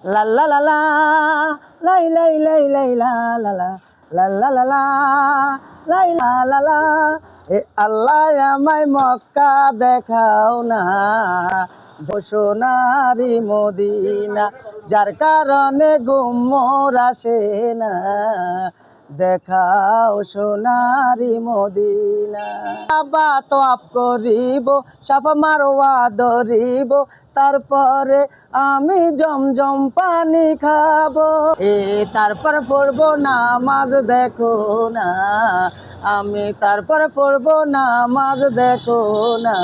লা লা লা লা, লাই লাই লাই লাই লা লা লা, লা লা লা লা, লাই লা লা লা। এ আল্লাহ আমায় মক্কা দেখাও না, সোনারি মদিনা, যার কারণে গুমর আসে না, দেখাও সোনারি মদিনা। কাবা তওয়াফ করিব, সাফা মারওয়া ধরিব, তারপরে আমি জমজম পানি খাবো। তারপর পড়বো নামাজ, দেখো না আমি তারপর পড়বো নামাজ, দেখো না,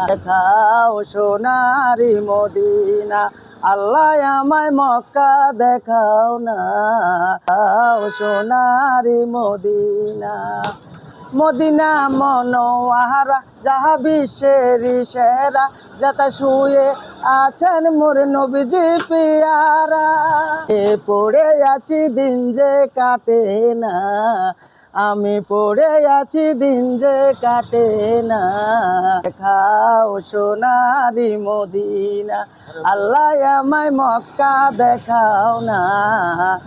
দেখাও সোনারি মদিনা, আল্লাহ আমায় মক্কা দেখাও না, দেখাও সোনারি মদিনা। মদিনা মনোয়ারা, যাহা বিশ্বের সেরা, যাতা শুয়ে আছেন মোর নবীজি পিয়ারা। পড়ে আছি দিন যে কাটে না, আমি পড়ে আছি দিন যে কাটে না, দেখাও সোনারি মদিনা, আল্লাহ আমায় মক্কা দেখাও না,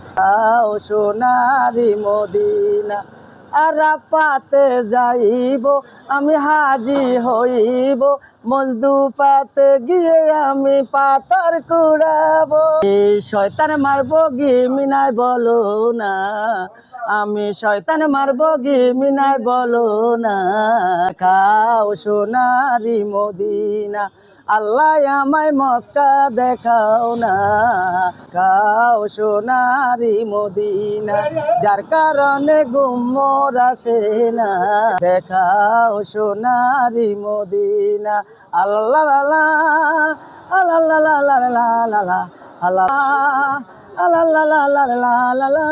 দেখাও সোনারি মদিনা। আরাফাতে যাইব আমি, হাজি হইব, মজদুপাতে গিয়ে আমি পাথর কুড়াবো। শয়তান মারবো গি মিনায় বলো না, আমি শয়তান মারবো গি মিনায় বলো না, দেখাও সোনারি মদিনা, আল্লাহ আমায় মক্কা দেখাও না, দেখাও সোনারি মদিনা, যার কারণে গুমর আসে না, দেখাও সোনারি মদিনা। আল্লাহ লা আল্লাহ লা লা লা লা লা লা, আল্লাহ আল্লাহ লা লা লা লা লা।